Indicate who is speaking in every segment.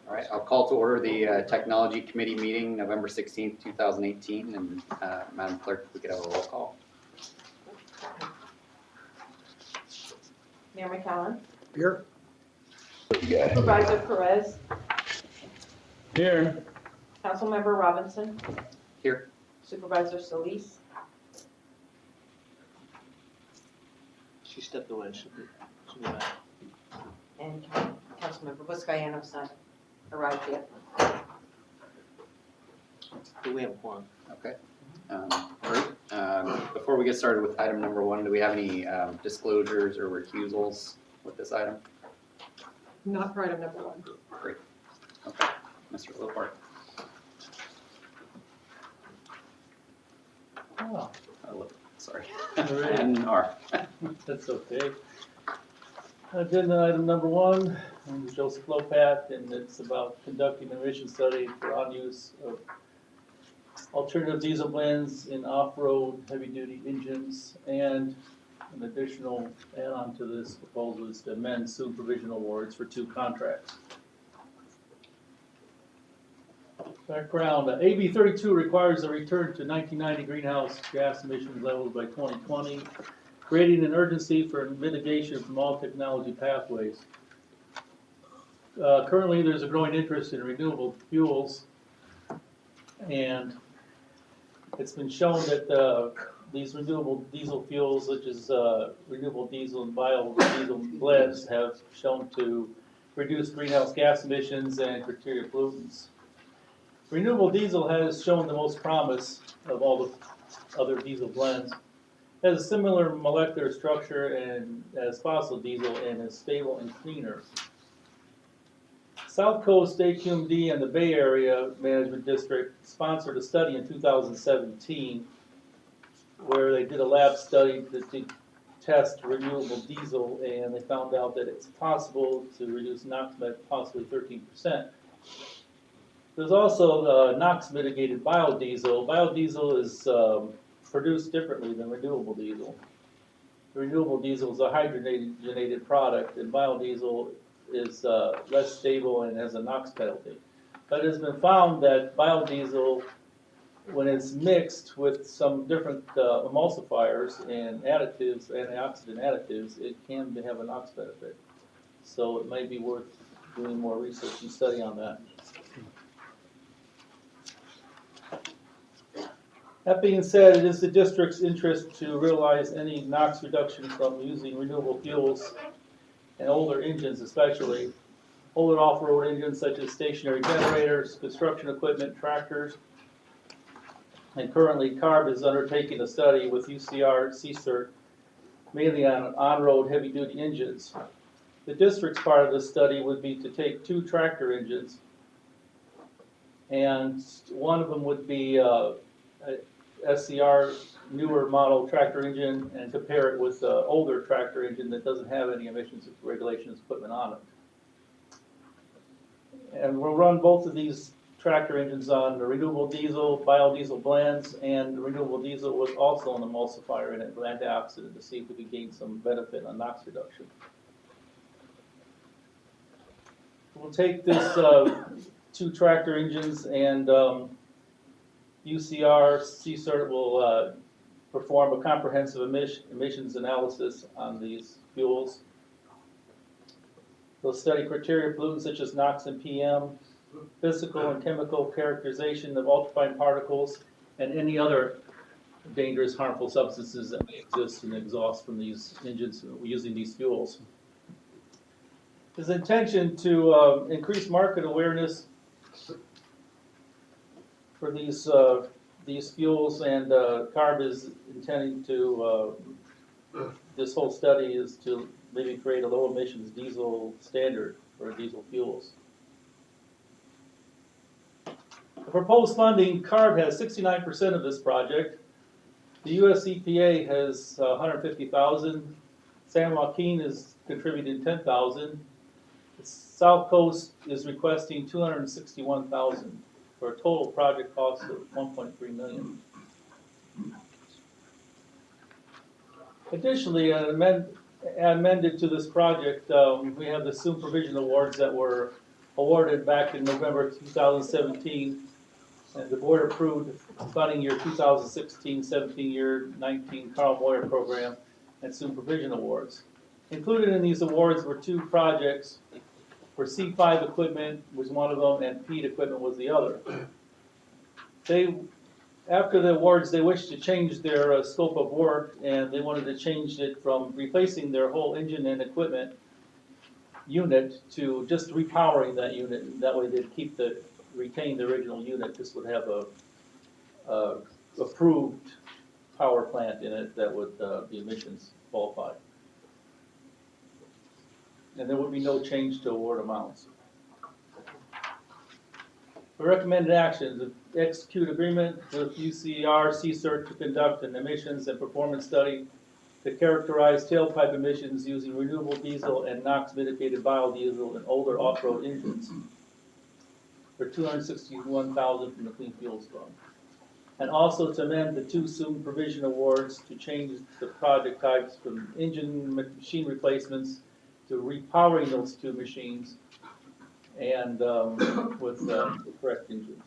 Speaker 1: All right, I'll call to order the Technology Committee meeting, November 16th, 2018. And Madam Clerk, if we could have a roll call.
Speaker 2: Mayor McCallum.
Speaker 3: Here.
Speaker 2: Supervisor Perez.
Speaker 4: Here.
Speaker 2: Councilmember Robinson.
Speaker 1: Here.
Speaker 2: Supervisor Solis.
Speaker 5: She stepped away. She'll be back.
Speaker 2: And Councilmember Buscaino's not arrived yet.
Speaker 5: Do we have a quorum?
Speaker 1: Okay. Great. Before we get started with item number 1, do we have any disclosures or recusals with this item?
Speaker 6: Not for item number 1.
Speaker 1: Great. Okay. Mr. Lopart.
Speaker 4: Oh,
Speaker 1: Sorry.
Speaker 4: all right.
Speaker 1: And R.
Speaker 4: That's okay. Agenda item number 1, I'm Joseph Lopat, and it's about conducting an emission study for on-use of alternative diesel blends in off-road heavy-duty engines, and an additional add-on to this proposal is to amend supervision awards for 2 contracts. Background, AB 32 requires a return to 1990 greenhouse gas emissions levels by 2020, creating an urgency for mitigation from all technology pathways. Currently, there's a growing interest in renewable fuels, and it's been shown that these renewable diesel fuels, such as renewable diesel and biodiesel blends, have shown to reduce greenhouse gas emissions and criteria pollutants. Renewable diesel has shown the most promise of all the other diesel blends. It has a similar molecular structure and as fossil diesel and is stable and cleaner. South Coast SCAQMD and the Bay Area Management District sponsored a study in 2017 where they did a lab study to test renewable diesel, and they found out that it's possible to reduce NOx by possibly 13%. There's also NOx mitigated biodiesel. Biodiesel is produced differently than renewable diesel. The renewable diesel is a hydrogenated product, and biodiesel is less stable and has a NOx penalty. But it has been found that biodiesel, when it's mixed with some different emulsifiers and additives, antioxidant additives, it can have a NOx benefit. So it might be worth doing more research and study on that. That being said, it is the district's interest to realize any NOx reduction from using renewable fuels and older engines, especially older off-road engines such as stationary generators, construction equipment, tractors. And currently, CARB is undertaking a study with UCR CSERT, mainly on on-road heavy-duty engines. The district's part of this study would be to take 2 tractor engines, and one of them would be SCR newer model tractor engine, and compare it with the older tractor engine that doesn't have any emissions regulations equipment on it. And we'll run both of these tractor engines on the renewable diesel, biodiesel blends, and renewable diesel with also an emulsifier in it, an antioxidant, to see if we can gain some benefit on NOx reduction. We'll take this 2 tractor engines, and UCR CSERT will perform a comprehensive emissions analysis on these fuels. They'll study criteria pollutants such as NOx and PM, physical and chemical characterization of ultrafine particles, and any other dangerous, harmful substances that may exist in exhaust from these engines using these fuels. His intention to increase market awareness for these fuels, and CARB is intending to, this whole study is to maybe create a low emissions diesel standard for diesel fuels. The proposed funding, CARB has 69% of this project. The US EPA has 150,000. San Joaquin is contributing 10,000. South Coast is requesting 261,000 for a total project cost of 1.3 million. Additionally, amended to this project, we have the supervision awards that were awarded back in November 2017. And the board approved funding year 2016, 17 year 19 Carl Moyer program and supervision awards. Included in these awards were 2 projects for C5 equipment was one of them and PEAT equipment was the other. After the awards, they wished to change their scope of work and they wanted to change it from replacing their whole engine and equipment unit to just repowering that unit. And that way they'd retain the original unit. This would have a approved power plant in it that would be emissions qualified. And there would be no change to award amounts. The recommended actions: execute agreement with UCR CSERT to conduct an emissions and performance study to characterize tailpipe emissions using renewable diesel and NOx mitigated biodiesel in older off-road engines for $261,000 from the Clean Fuels Fund. And also to amend the 2 supervision awards to change the project types from engine machine replacements to repowering those 2 machines and with the correct engines.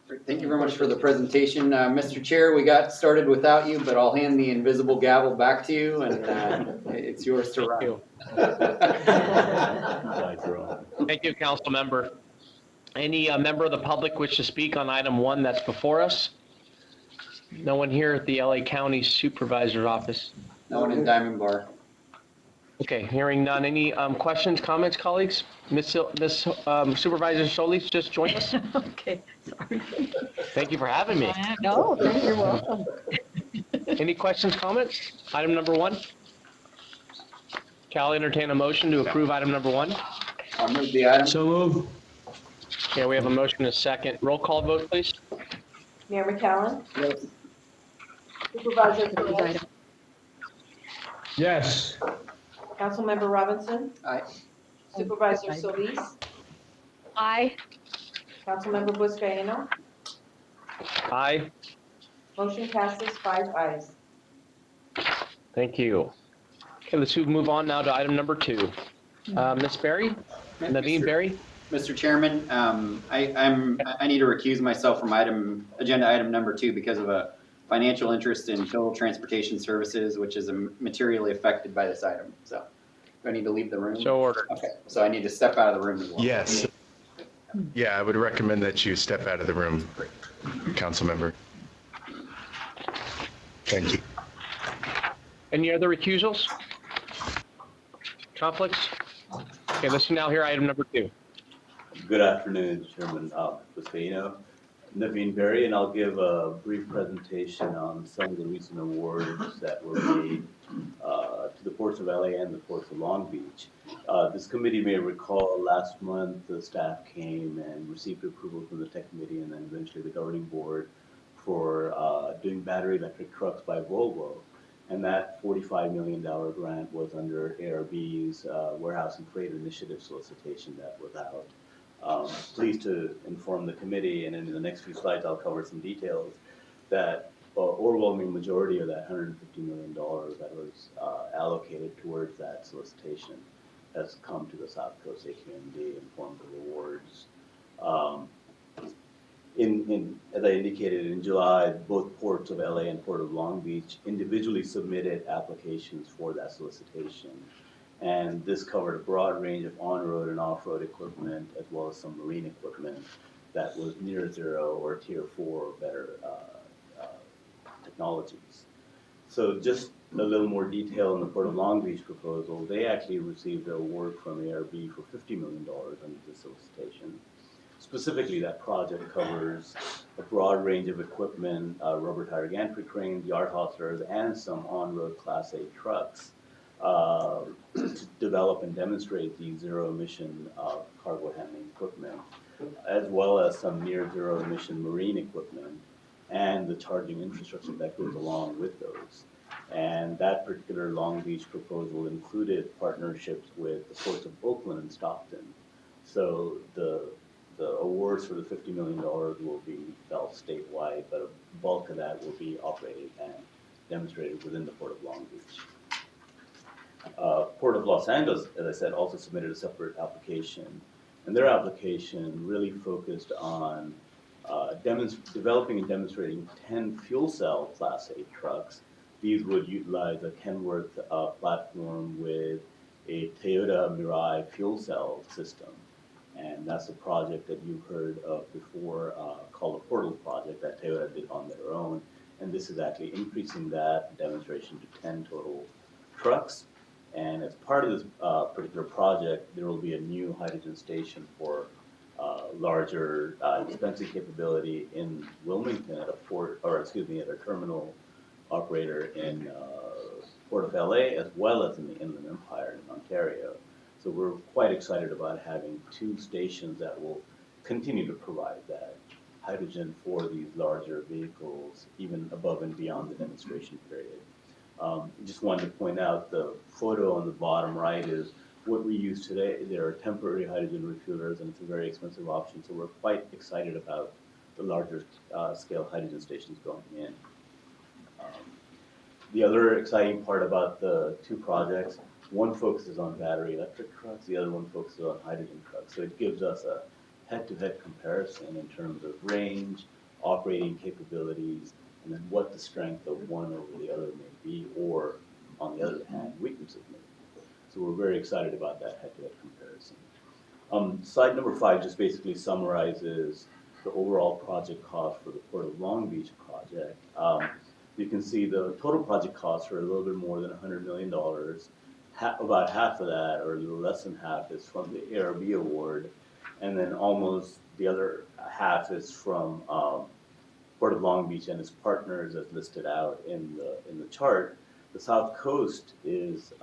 Speaker 1: Great. Thank you very much for the presentation. Mr. Chair, we got started without you, but I'll hand the invisible gavel back to you and it's yours to run.
Speaker 3: Thank you, Council Member. Any member of the public wish to speak on item 1 that's before us? No one here at the LA County Supervisor's Office?
Speaker 1: No one in Diamond Bar.
Speaker 3: Okay, hearing none. Any questions, comments, colleagues? Miss Supervisor Solis just joined us.
Speaker 7: Okay, sorry.
Speaker 3: Thank you for having me.
Speaker 7: No, you're welcome.
Speaker 3: Any questions, comments? Item number 1? Cal, entertain a motion to approve item number 1.
Speaker 1: I'll move the item.
Speaker 8: So move.
Speaker 3: Okay, we have a motion and a second. Roll call vote, please.
Speaker 2: Mayor McCallum,
Speaker 1: Yes.
Speaker 2: Supervisor Perez,
Speaker 8: Yes.
Speaker 2: Councilmember Robinson,
Speaker 1: Aye.
Speaker 2: Supervisor Solis,
Speaker 7: Aye.
Speaker 2: Councilmember Buscaino,
Speaker 3: Aye.
Speaker 2: motion passes 5 ayes.
Speaker 3: Thank you. Okay, let's move on now to item number 2. Ms. Berry? Naveen Berry?
Speaker 1: Mr. Chairman, I need to recuse myself from agenda item number 2 because of a financial interest in Total Transportation Services, which is materially affected by this item. So, do I need to leave the room?
Speaker 3: So ordered.
Speaker 1: Okay, so I need to step out of the room as well.
Speaker 9: Yes. Yeah, I would recommend that you step out of the room, council member. Thank you.
Speaker 3: Any other recusals? Conflicts? Okay, let's now hear item number 2.
Speaker 10: Good afternoon, Chairman Buscaino, Naveen Berry, and I'll give a brief presentation on some of the recent awards that were made to the ports of LA and the ports of Long Beach. This committee may recall last month the staff came and received approval from the tech committee and then eventually the governing board for doing battery electric trucks by Volvo. And that $45 million grant was under ARB's Warehouse and Freight Initiative solicitation that was out. Pleased to inform the committee, and in the next few slides I'll cover some details, that overwhelming majority of that $150 million that was allocated towards that solicitation has come to the South Coast SCAQMD in form of awards. As I indicated, in July, both ports of LA and Port of Long Beach individually submitted applications for that solicitation. And this covered a broad range of on-road and off-road equipment, as well as some marine equipment that was near zero or tier 4 or better technologies. So just a little more detail on the Port of Long Beach proposal. They actually received an award from ARB for $50 million under the solicitation. Specifically, that project covers a broad range of equipment, rubber tire gantry cranes, yard hostlers, and some on-road Class 8 trucks to develop and demonstrate the zero-emission cargo handling equipment, as well as some near-zero-emission marine equipment and the charging infrastructure that goes along with those. And that particular Long Beach proposal included partnerships with the ports of Oakland and Stockton. So the awards for the $50 million will be felt statewide, but a bulk of that will be operated and demonstrated within the Port of Long Beach. Port of Los Angeles, as I said, also submitted a separate application, and their application really focused on developing and demonstrating 10 fuel cell Class 8 trucks. These would utilize a Kenworth platform with a Toyota Mirai fuel cell system. And that's a project that you've heard of before called the Portal Project that Toyota did on their own. And this is actually increasing that demonstration to 10 total trucks. And as part of this particular project, there will be a new hydrogen station for larger dispensing capability in Wilmington at a at a terminal operator in Port of LA, as well as in the Inland Empire in Ontario. So we're quite excited about having 2 stations that will continue to provide that hydrogen for these larger vehicles, even above and beyond the demonstration period. Just wanted to point out the photo on the bottom right is what we use today. There are temporary hydrogen refuelers, and it's a very expensive option. So we're quite excited about the larger scale hydrogen stations going in. The other exciting part about the 2 projects, one focuses on battery electric trucks, the other one focuses on hydrogen trucks. So it gives us a head-to-head comparison in terms of range, operating capabilities, and then what the strength of one over the other may be, or on the other hand, weaknesses may be. So we're very excited about that head-to-head comparison. Slide number 5 just basically summarizes the overall project cost for the Port of Long Beach project. You can see the total project costs are a little bit more than $100 million. About half of that, or a little less than half, is from the ARB award, and then almost the other half is from Port of Long Beach and its partners, as listed out in the chart. The South Coast was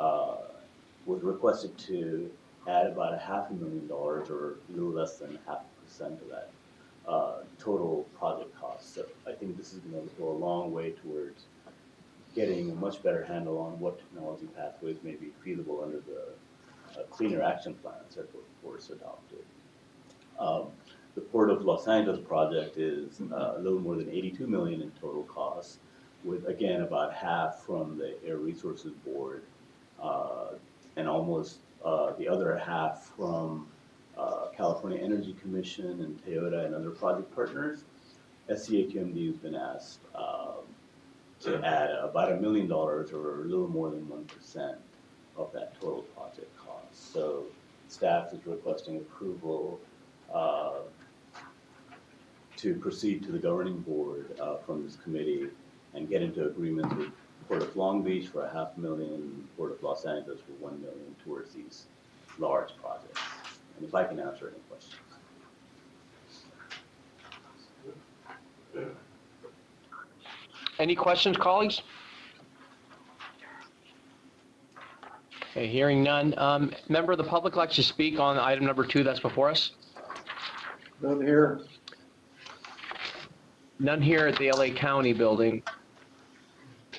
Speaker 10: requested to add about $500,000, or a little less than 0.5% of that total project cost. So I think this is going to go a long way towards getting a much better handle on what technology pathways may be feasible under the cleaner action plans that were force adopted. The Port of Los Angeles project is a little more than $82 million in total costs, with again about half from the Air Resources Board, and almost the other half from California Energy Commission and Toyota and other project partners. SCAQMD has been asked to add about $1 million, or a little more than 1% of that total project cost. So staff is requesting approval to proceed to the governing board from this committee and get into agreements with Port of Long Beach for $500,000, Port of Los Angeles for $1 million towards these large projects. And if I can answer any questions.
Speaker 3: Any questions, colleagues? Okay, hearing none. Member of the public likes to speak on item number 2 that's before us?
Speaker 8: None here.
Speaker 3: None here at the LA County building.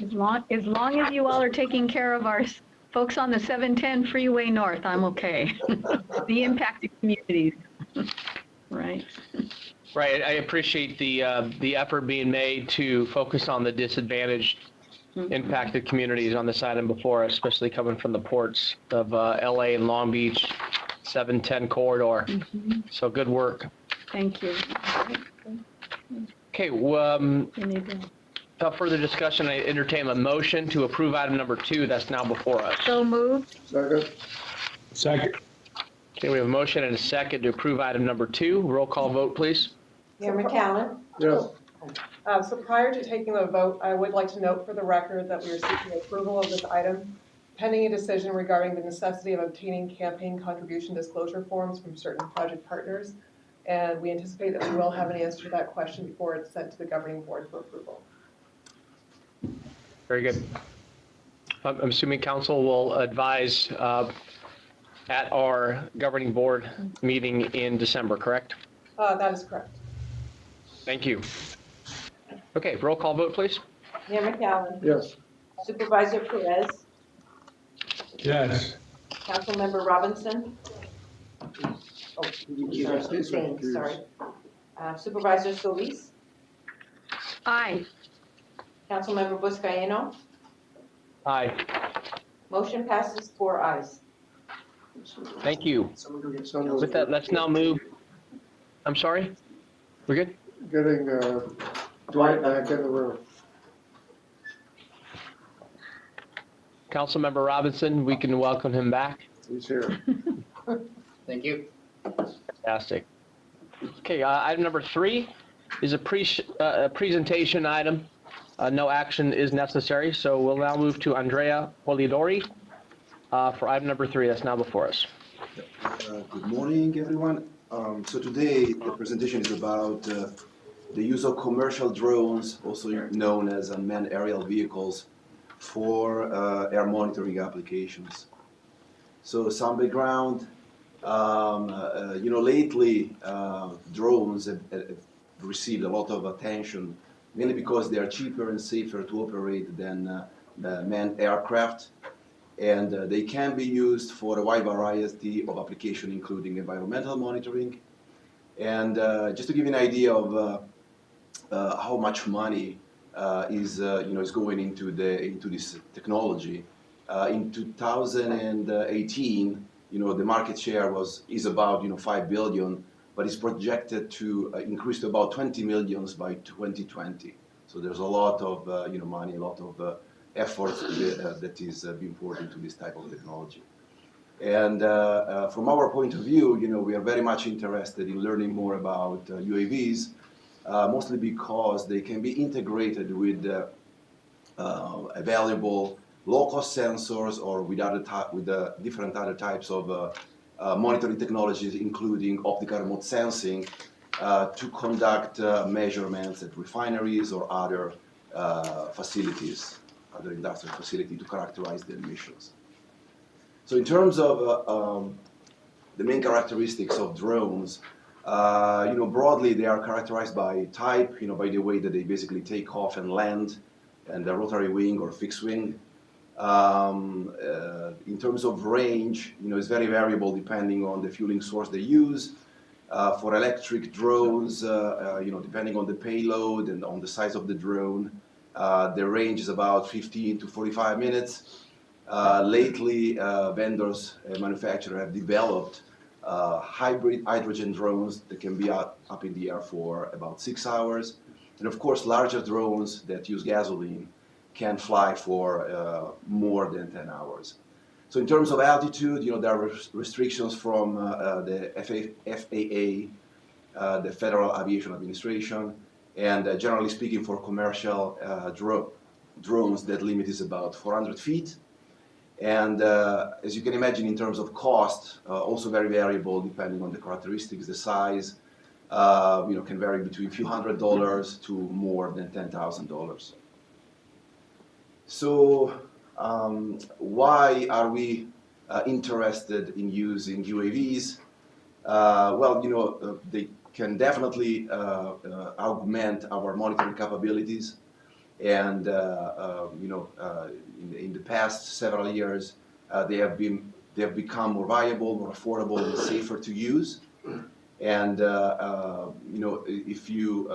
Speaker 7: As long as you all are taking care of our folks on the 710 Freeway North, I'm okay. The impacted communities, right?
Speaker 3: Right, I appreciate the effort being made to focus on the disadvantaged, impacted communities on this item before us, especially coming from the ports of LA and Long Beach, 710 corridor. So good work.
Speaker 7: Thank you.
Speaker 3: Okay, without further discussion, I entertain a motion to approve item number 2 that's now before us.
Speaker 7: So moved.
Speaker 8: Second.
Speaker 3: Okay, we have a motion and a second to approve item number 2. Roll call vote, please.
Speaker 2: Mayor McCallum.
Speaker 8: Yes.
Speaker 6: So prior to taking the vote, I would like to note for the record that we are seeking approval of this item pending a decision regarding the necessity of obtaining campaign contribution disclosure forms from certain project partners. And we anticipate that we will have an answer to that question before it's sent to the governing board for approval.
Speaker 3: Very good. I'm assuming council will advise at our governing board meeting in December, correct?
Speaker 6: That is correct.
Speaker 3: Thank you. Okay, roll call vote, please.
Speaker 2: Mayor McCallum.
Speaker 8: Yes.
Speaker 2: Supervisor Perez.
Speaker 8: Yes.
Speaker 2: Councilmember Robinson. Sorry. Supervisor Solis.
Speaker 7: Aye.
Speaker 2: Councilmember Buscaino.
Speaker 3: Aye.
Speaker 2: Motion passes 4 ayes.
Speaker 3: Thank you. With that, let's now move. I'm sorry? We're good?
Speaker 8: Getting Dwight back in the room.
Speaker 3: Councilmember Robinson, we can welcome him back.
Speaker 8: He's here.
Speaker 1: Thank you.
Speaker 3: Fantastic. Okay, item number 3 is a presentation item. No action is necessary, so we'll now move to Andrea Polidori for item number 3 that's now before us.
Speaker 11: Good morning, everyone. So today, the presentation is about the use of commercial drones, also known as unmanned aerial vehicles, for air monitoring applications. So some background, lately drones have received a lot of attention, mainly because they are cheaper and safer to operate than manned aircraft. And they can be used for a wide variety of applications, including environmental monitoring. And just to give you an idea of how much money is going into this technology, in 2018, the market share is about 5 billion, but it's projected to increase to about 20 million by 2020. So there's a lot of money, a lot of effort that is being poured into this type of technology. And from our point of view, we are very much interested in learning more about UAVs, mostly because they can be integrated with available low-cost sensors or with different other types of monitoring technologies, including optical remote sensing, to conduct measurements at refineries or other facilities, other industrial facility, to characterize the emissions. So in terms of the main characteristics of drones, broadly they are characterized by type, by the way that they basically take off and land, and the rotary wing or fixed wing. In terms of range, it's very variable depending on the fueling source they use. For electric drones, depending on the payload and on the size of the drone, the range is about 15 to 45 minutes. Lately, vendors and manufacturers have developed hybrid hydrogen drones that can be up in the air for about 6 hours. And of course, larger drones that use gasoline can fly for more than 10 hours. So in terms of altitude, there are restrictions from the FAA, the Federal Aviation Administration, and generally speaking, for commercial drones, that limit is about 400 feet. And as you can imagine, in terms of cost, also very variable depending on the characteristics, the size, can vary between a few $100s to more than $10,000. So why are we interested in using UAVs? They can definitely augment our monitoring capabilities. And in the past several years, they have become more viable, more affordable, and safer to use. And if you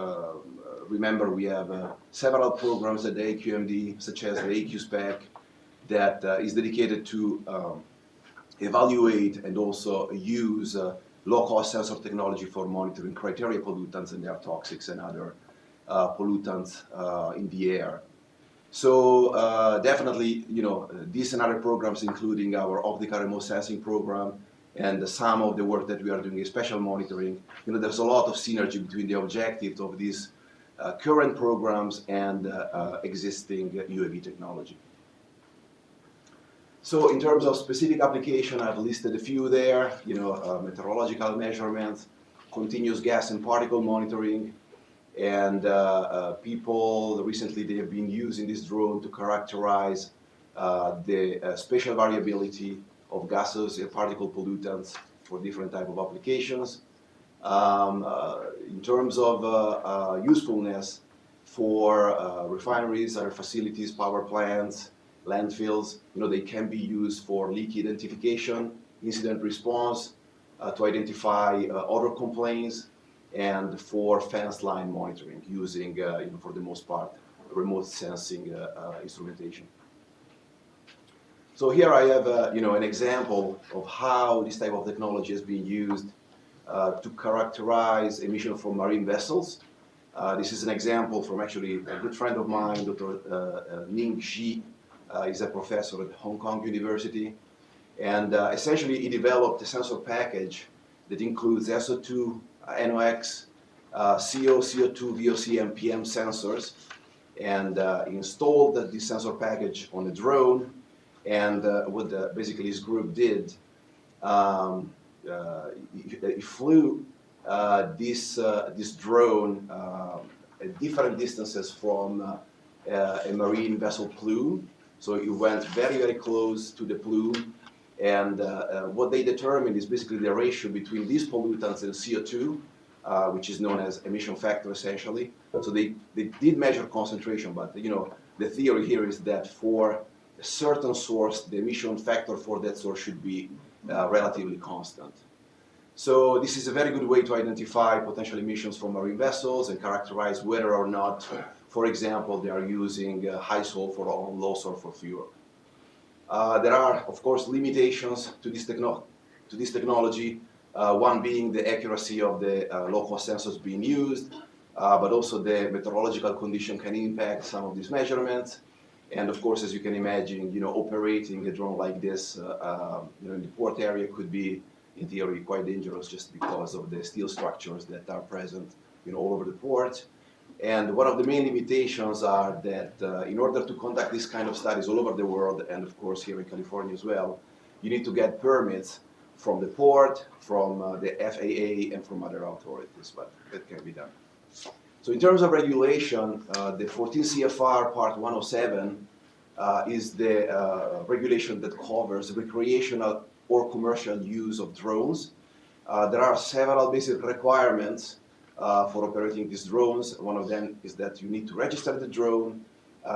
Speaker 11: remember, we have several programs at the SCAQMD, such as the AQ-SPEC, that is dedicated to evaluate and also use low-cost sensor technology for monitoring criteria pollutants and their toxics and other pollutants in the air. So definitely, these and other programs, including our optical remote sensing program and some of the work that we are doing in spatial monitoring, there's a lot of synergy between the objectives of these current programs and existing UAV technology. So in terms of specific application, I've listed a few there, meteorological measurements, continuous gas and particle monitoring, and people recently, they have been using this drone to characterize the spatial variability of gases and particle pollutants for different type of applications. In terms of usefulness for refineries, other facilities, power plants, landfills, they can be used for leak identification, incident response, to identify odor complaints, and for fence line monitoring using, for the most part, remote sensing instrumentation. So here I have an example of how this type of technology is being used to characterize emission from marine vessels. This is an example from actually a good friend of mine, Dr. Ning Xi. He's a professor at Hong Kong University. And essentially, he developed a sensor package that includes SO2, NOx, CO, CO2, VOC, and PM sensors. And he installed this sensor package on a drone. And what basically his group did, he flew this drone at different distances from a marine vessel plume. So it went very, very close to the plume. And what they determined is basically the ratio between these pollutants and CO2, which is known as emission factor essentially. So they did measure concentration, but the theory here is that for a certain source, the emission factor for that source should be relatively constant. So this is a very good way to identify potential emissions from marine vessels and characterize whether or not, for example, they are using high sulfur or low sulfur fuel. There are, of course, limitations to this technology, one being the accuracy of the low-cost sensors being used, but also the meteorological condition can impact some of these measurements. And of course, as you can imagine, operating a drone like this in the port area could be, in theory, quite dangerous just because of the steel structures that are present all over the port. And one of the main limitations are that in order to conduct this kind of studies all over the world, and of course here in California as well, you need to get permits from the port, from the FAA, and from other authorities, but that can be done. So in terms of regulation, the 14 CFR Part 107 is the regulation that covers recreational or commercial use of drones. There are several basic requirements for operating these drones. One of them is that you need to register the drone,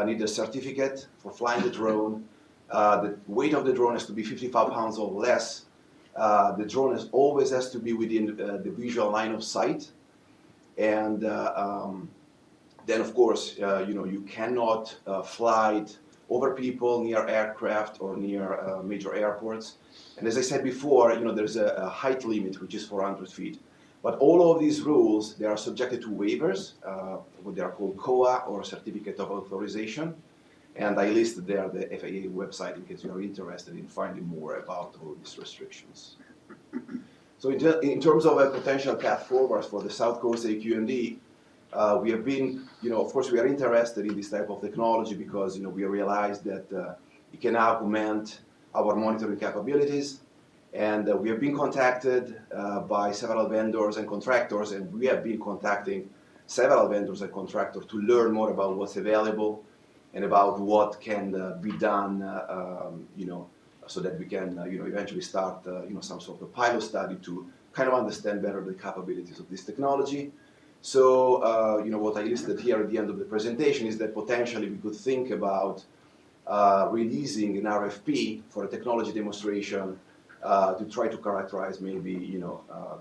Speaker 11: need a certificate for flying the drone. The weight of the drone has to be 55 pounds or less. The drone always has to be within the visual line of sight. And then, of course, you cannot fly it over people, near aircraft, or near major airports. And as I said before, there's a height limit, which is 400 feet. But all of these rules, they are subjected to waivers, what they are called COA, or Certificate of Authorization. And I listed there the FAA website in case you are interested in finding more about all these restrictions. So in terms of a potential path forward for the South Coast SCAQMD, we have been, of course, we are interested in this type of technology because, we realize that it can augment our monitoring capabilities. And we have been contacted by several vendors and contractors, and we have been contacting several vendors and contractors to learn more about what's available and about what can be done, so that we can, eventually start, some sort of pilot study to kind of understand better the capabilities of this technology. So, what I listed here at the end of the presentation is that potentially we could think about releasing an RFP for a technology demonstration to try to characterize maybe,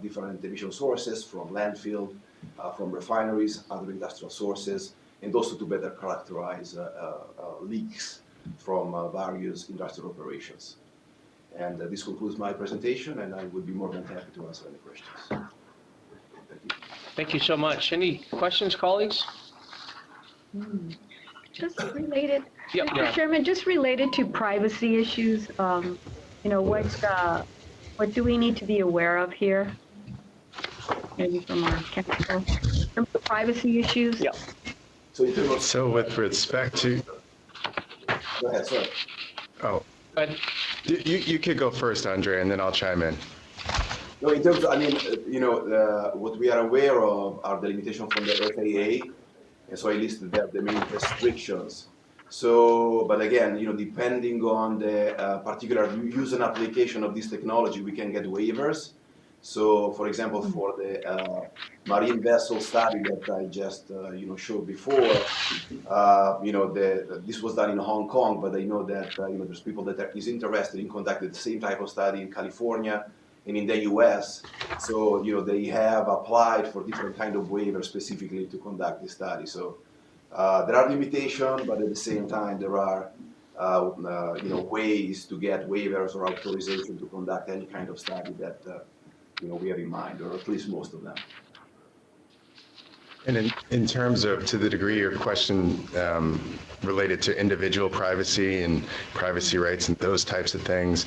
Speaker 11: different emission sources from landfill, from refineries, other industrial sources, and also to better characterize leaks from various industrial operations. And this concludes my presentation, and I would be more than happy to answer any questions. Thank you.
Speaker 3: Thank you so much. Any questions, colleagues?
Speaker 7: Just related,
Speaker 3: Yep,
Speaker 7: Mr.
Speaker 3: yeah.
Speaker 7: Chairman, just related to privacy issues, what do we need to be aware of here? Maybe from our council, some privacy issues?
Speaker 3: Yep.
Speaker 9: So with respect to,
Speaker 11: Go ahead, sorry.
Speaker 9: oh,
Speaker 3: But
Speaker 9: you could go first, Andre, and then I'll chime in.
Speaker 11: No, in terms of, what we are aware of are the limitations from the FAA, and so I listed there the main restrictions. So, but again, depending on the particular use and application of this technology, we can get waivers. So, for example, for the marine vessel study that I just, showed before, this was done in Hong Kong, but I know that, there's people that is interested in conducting the same type of study in California and in the US. So, they have applied for different kind of waivers specifically to conduct this study. So, There are limitations, but at the same time, there are ways to get waivers or authorization to conduct any kind of study that we have in mind, or at least most of them.
Speaker 9: And in terms of, to the degree your question related to individual privacy and privacy rights and those types of things,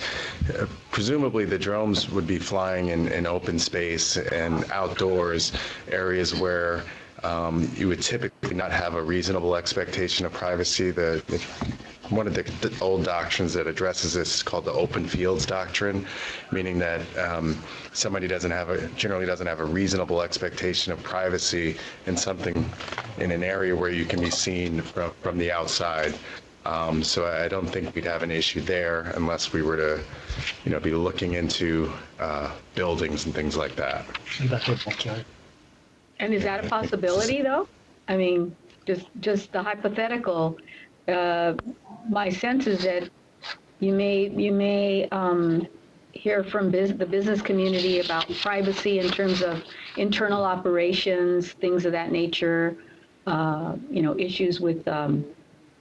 Speaker 9: presumably the drones would be flying in open space and outdoors, areas where you would typically not have a reasonable expectation of privacy. One of the old doctrines that addresses this is called the open fields doctrine, meaning that somebody generally doesn't have a reasonable expectation of privacy in something, in an area where you can be seen from the outside. So I don't think we'd have an issue there unless we were to, be looking into buildings and things like that.
Speaker 7: And is that a possibility, though? I mean, just the hypothetical. My sense is that you may hear from the business community about privacy in terms of internal operations, things of that nature. Issues with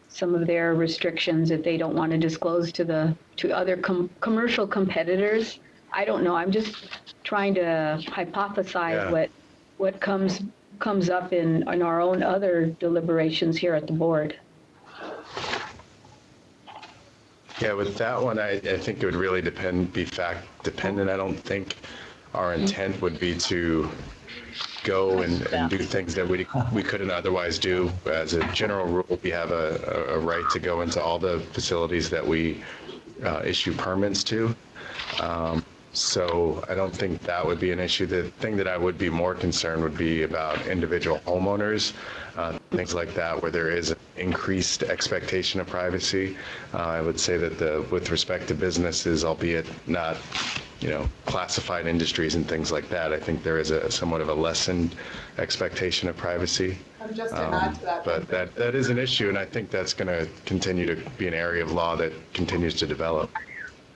Speaker 7: some of their restrictions that they don't want to disclose to other commercial competitors. I don't know. I'm just trying to hypothesize what comes up in our own other deliberations here at the board.
Speaker 9: Yeah, with that one, I think it would really be fact dependent. I don't think our intent would be to go and do things that we couldn't otherwise do. As a general rule, we have a right to go into all the facilities that we issue permits to. So I don't think that would be an issue. The thing that I would be more concerned would be about individual homeowners, things like that, where there is an increased expectation of privacy. I would say that with respect to businesses, albeit not, classified industries and things like that, I think there is a somewhat of a lessened expectation of privacy.
Speaker 6: Just to add to that.
Speaker 9: But that is an issue, and I think that's going to continue to be an area of law that continues to develop.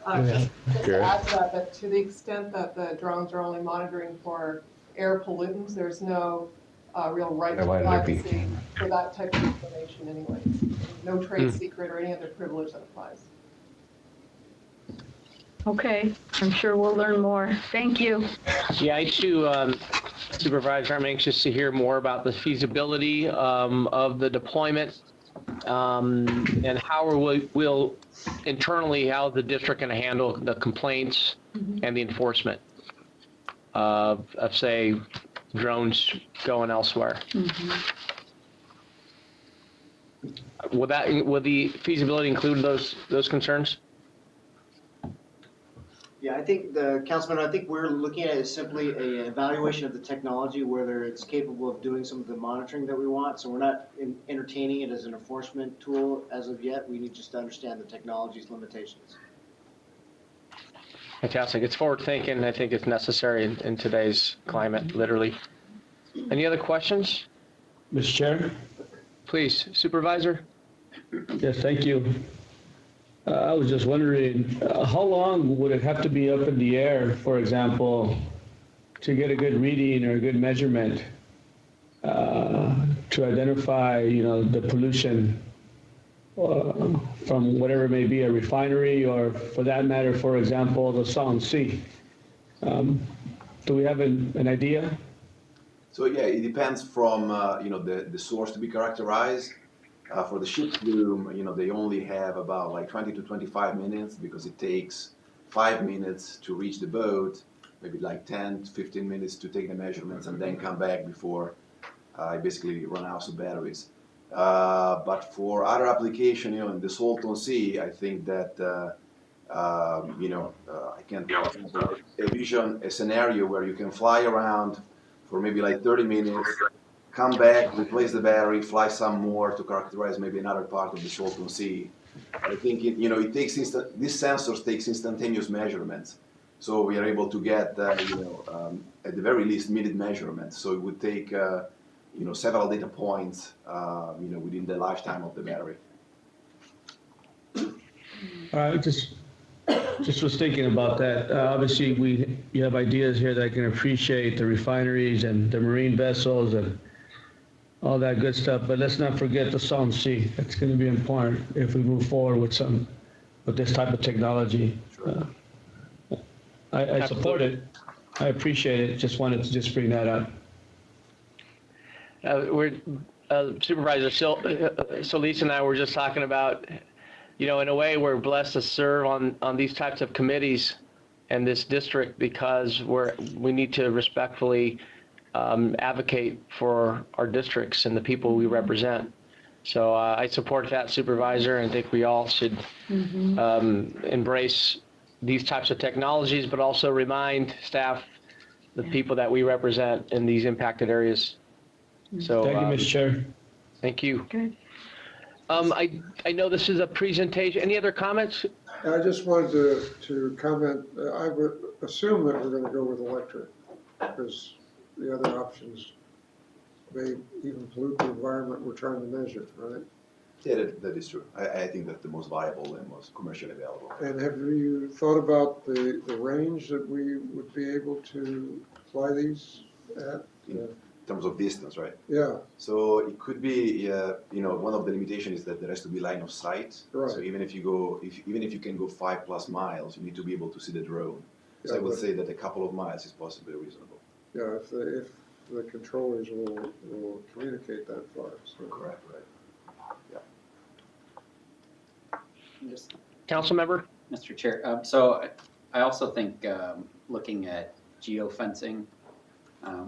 Speaker 6: Just to add to that, to the extent that the drones are only monitoring for air pollutants, there's no real right to privacy for that type of information anyways. No trade secret or any other privilege that applies.
Speaker 7: Okay, I'm sure we'll learn more. Thank you.
Speaker 3: Yeah, I too, Supervisor, I'm anxious to hear more about the feasibility of the deployment and how we'll internally, how the district can handle the complaints and the enforcement of say, drones going elsewhere. Will the feasibility include those concerns?
Speaker 5: Yeah, Councilman, I think we're looking at it simply an evaluation of the technology, whether it's capable of doing some of the monitoring that we want. So we're not entertaining it as an enforcement tool as of yet. We need just to understand the technology's limitations.
Speaker 3: Fantastic. It's forward thinking. I think it's necessary in today's climate, literally. Any other questions?
Speaker 12: Mr. Chair?
Speaker 3: Please, Supervisor.
Speaker 12: Yes, thank you. I was just wondering, how long would it have to be up in the air, for example, to get a good reading or a good measurement to identify, the pollution from whatever it may be, a refinery, or for that matter, for example, the Salton Sea? Do we have an idea?
Speaker 11: So yeah, it depends from the source to be characterized. For the ship plume, they only have about 20 to 25 minutes because it takes 5 minutes to reach the boat, maybe 10 to 15 minutes to take the measurements and then come back before I basically run out of batteries. But for other application, in the Salton Sea, I think that I can envision a scenario where you can fly around for maybe 30 minutes, come back, replace the battery, fly some more to characterize maybe another part of the Salton Sea. I think it takes these sensors takes instantaneous measurements, so we are able to get at the very least minute measurements. So it would take several data points within the lifetime of the battery.
Speaker 12: All right, just was thinking about that. Obviously, you have ideas here that I can appreciate, the refineries and the marine vessels and all that good stuff, but let's not forget the Salton Sea. That's going to be important if we move forward with this type of technology. I support it. I appreciate it. Just wanted to just bring that up.
Speaker 3: Supervisor Solis and I were just talking about, in a way, we're blessed to serve on these types of committees in this district because we need to respectfully advocate for our districts and the people we represent. So I support that, Supervisor, and I think we all should embrace these types of technologies, but also remind staff, the people that we represent in these impacted areas. So
Speaker 12: Thank you, Mr. Chair.
Speaker 3: Thank you.
Speaker 7: Good.
Speaker 3: I know this is a presentation. Any other comments?
Speaker 8: I just wanted to comment, I would assume that we're gonna go with electric, because the other options may even pollute the environment we're trying to measure, right?
Speaker 11: Yeah, that is true. I think that's the most viable and most commercially available.
Speaker 8: And have you thought about the range that we would be able to fly these at?
Speaker 11: In terms of distance, right?
Speaker 8: Yeah,
Speaker 11: So it could be, one of the limitations is that there has to be line of sight.
Speaker 8: Right.
Speaker 11: So even if you can go 5+ miles, you need to be able to see the drone. So
Speaker 8: Yeah,
Speaker 11: I would
Speaker 8: but-
Speaker 11: say that a couple of miles is possibly reasonable.
Speaker 8: yeah, if the controllers will communicate that far, so.
Speaker 11: Correct, right.
Speaker 1: Just
Speaker 3: Council member?
Speaker 1: Mr. Chair, so I also think looking at geofencing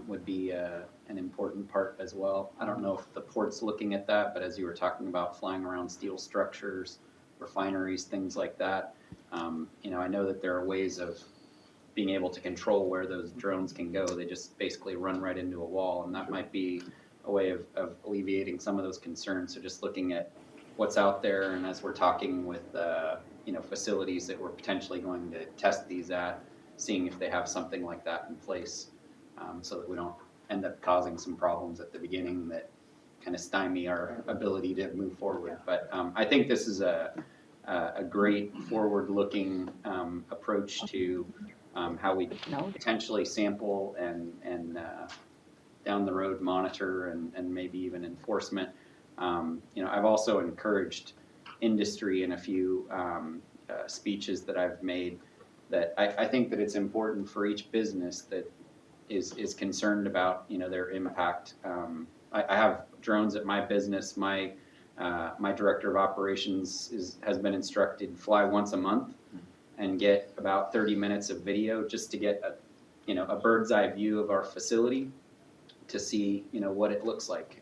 Speaker 1: would be an important part as well. I don't know if the port's looking at that, but as you were talking about flying around steel structures, refineries, things like that, I know that there are ways of being able to control where those drones can go. They just basically run right into a wall, and that might be a way of alleviating some of those concerns. So just looking at what's out there, and as we're talking with facilities that we're potentially going to test these at, seeing if they have something like that in place, so that we don't end up causing some problems at the beginning that kind of stymie our ability to move forward. But I think this is a great forward-looking approach to how we potentially sample and down the road monitor and maybe even enforcement. I've also encouraged industry in a few speeches that I've made that I think that it's important for each business that is concerned about their impact. I have drones at my business. My director of operations has been instructed fly once a month and get about 30 minutes of video just to get a bird's eye view of our facility, to see what it looks like.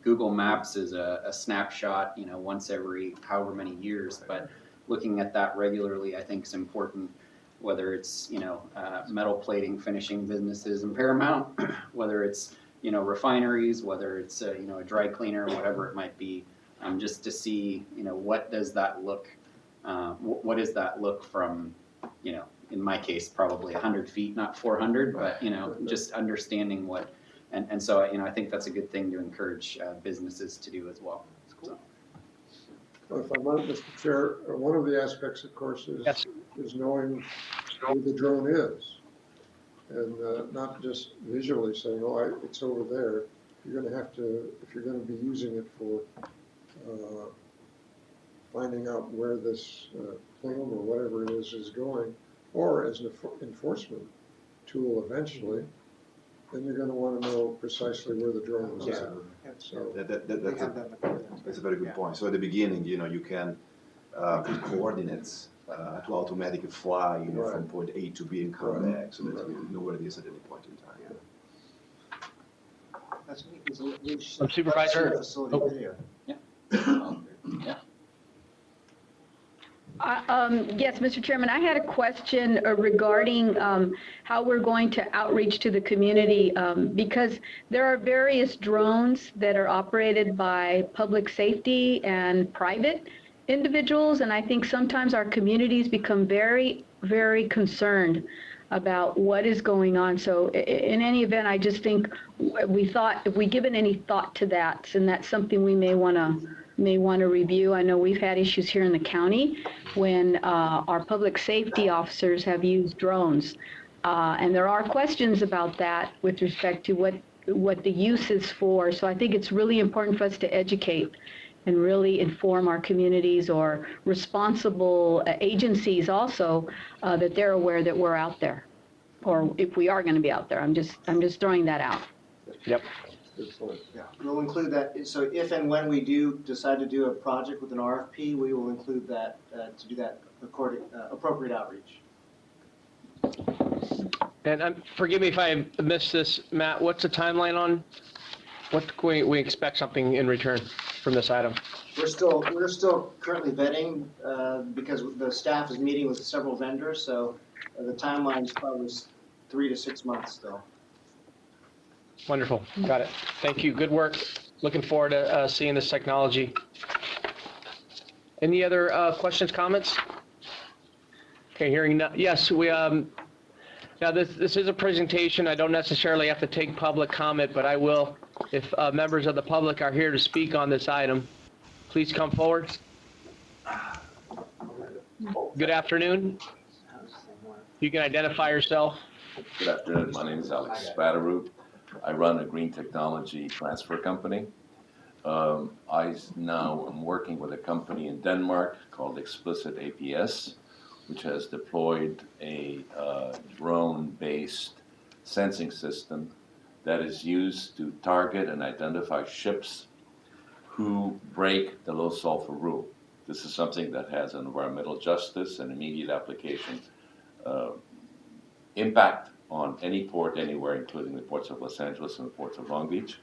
Speaker 1: Google Maps is a snapshot once every however many years, but looking at that regularly I think is important, whether it's metal plating finishing businesses in Paramount, whether it's refineries, whether it's a dry cleaner, whatever it might be, just to see what does that look what does that look from in my case probably 100 feet, not 400, but just understanding what. And so, I think that's a good thing to encourage businesses to do as well. So.
Speaker 8: If I might, Mr. Chair, one of the aspects, of course, is knowing where the drone is. And not just visually saying, oh, it's over there. You're going to have to, if you're going to be using it for finding out where this plume or whatever it is going, or as an enforcement tool eventually, then you're going to want to know precisely where the drone is at. So
Speaker 11: That's a very good point. So at the beginning, you can put coordinates to automatically fly, from point A to B and come back, so that you know where it is at any point in time.
Speaker 5: That's neat, 'cause we
Speaker 3: Supervisor.
Speaker 5: facility video.
Speaker 1: Yeah.
Speaker 7: Yes, Mr. Chairman, I had a question regarding how we're going to outreach to the community, because there are various drones that are operated by public safety and private individuals, and I think sometimes our communities become very, very concerned about what is going on. So in any event, I just think if we given any thought to that, and that's something we may want to review. I know we've had issues here in the county when our public safety officers have used drones. And there are questions about that with respect to what the use is for. So I think it's really important for us to educate and really inform our communities or responsible agencies also that they're aware that we're out there, or if we are going to be out there. I'm just throwing that out.
Speaker 3: Yep.
Speaker 5: Yeah, we'll include that. So if and when we do decide to do a project with an RFP, we will include that to do that appropriate outreach.
Speaker 3: And forgive me if I missed this, Matt, what's the timeline on, what can we expect something in return from this item?
Speaker 5: We're still currently vetting because the staff is meeting with several vendors, so the timeline is probably 3 to 6 months still.
Speaker 3: Wonderful, got it. Thank you, good work. Looking forward to seeing this technology. Any other questions, comments? Okay, hearing none. Yes, we now this is a presentation. I don't necessarily have to take public comment, but I will. If members of the public are here to speak on this item, please come forward. Good afternoon. You can identify yourself.
Speaker 13: Good afternoon. My name is Alex Spatteroo. I run a green technology transfer company. I now am working with a company in Denmark called Explicit APS, which has deployed a drone-based sensing system that is used to target and identify ships who break the low sulfur rule. This is something that has an environmental justice and immediate application impact on any port anywhere, including the ports of Los Angeles and the ports of Long Beach.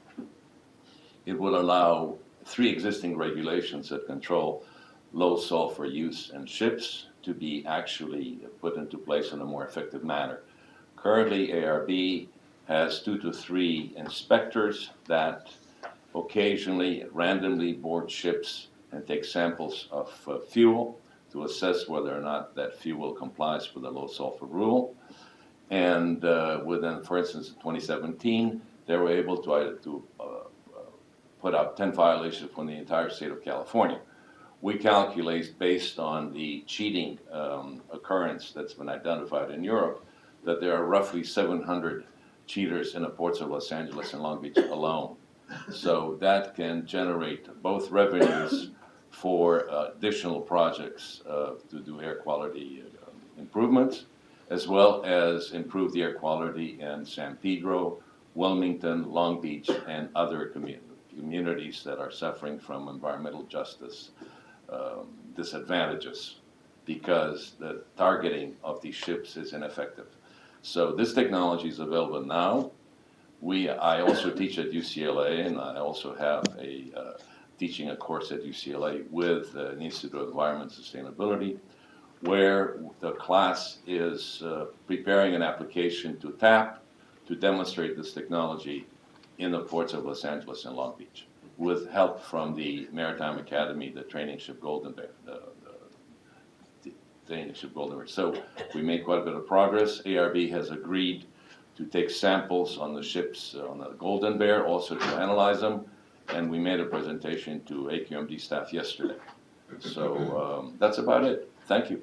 Speaker 13: It will allow 3 existing regulations that control low sulfur use in ships to be actually put into place in a more effective manner. Currently, ARB has 2 to 3 inspectors that occasionally, randomly board ships and take samples of fuel to assess whether or not that fuel complies with the low sulfur rule. And within, for instance, in 2017, they were able to put out 10 violations from the entire state of California. We calculate, based on the cheating occurrence that's been identified in Europe, that there are roughly 700 cheaters in the ports of Los Angeles and Long Beach alone. So that can generate both revenues for additional projects to do air quality improvements, as well as improve the air quality in San Pedro, Wilmington, Long Beach, and other communities that are suffering from environmental justice disadvantages because the targeting of these ships is ineffective. So this technology is available now. I also teach at UCLA, and I also have teaching a course at UCLA with the Institute of Environment and Sustainability, where the class is preparing an application to TAP to demonstrate this technology in the ports of Los Angeles and Long Beach, with help from the Maritime Academy, the training ship Golden Bear. So we made quite a bit of progress. ARB has agreed to take samples on the ships on the Golden Bear, also to analyze them, and we made a presentation to AQMD staff yesterday. So that's about it. Thank you.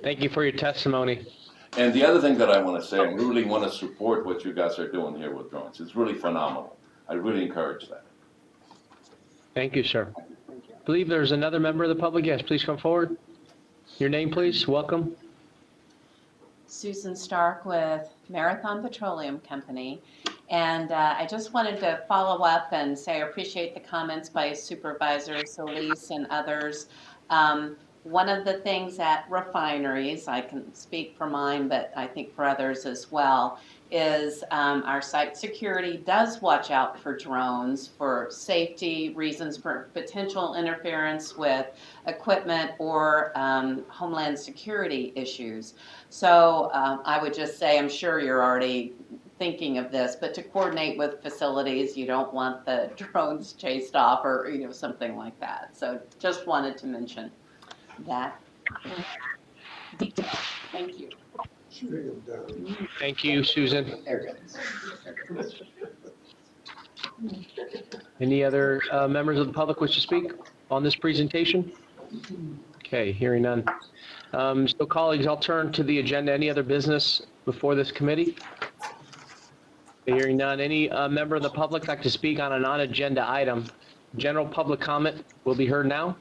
Speaker 3: Thank you for your testimony.
Speaker 13: And the other thing that I want to say, I really want to support what you guys are doing here with drones. It's really phenomenal. I really encourage that.
Speaker 3: Thank you, sir. I believe there's another member of the public. Yes, please come forward. Your name, please. Welcome.
Speaker 14: Susan Stark with Marathon Petroleum Company. And I just wanted to follow up and say I appreciate the comments by Supervisor Solis and others. One of the things at refineries, I can speak for mine, but I think for others as well, is our site security does watch out for drones for safety reasons, for potential interference with equipment or homeland security issues. So I would just say, I'm sure you're already thinking of this, but to coordinate with facilities, you don't want the drones chased off or something like that. So just wanted to mention that detail. Thank you.
Speaker 3: Thank you, Susan. Any other members of the public wish to speak on this presentation? Okay, hearing none. So colleagues, I'll turn to the agenda. Any other business before this committee? Hearing none. Any member of the public like to speak on a non-agenda item? General public comment will be heard now.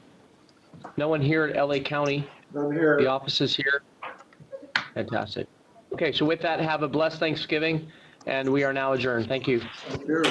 Speaker 3: No one here at LA County.
Speaker 8: I'm here.
Speaker 3: The office is here. Fantastic. Okay, so with that, have a blessed Thanksgiving, and we are now adjourned. Thank you.
Speaker 8: Here.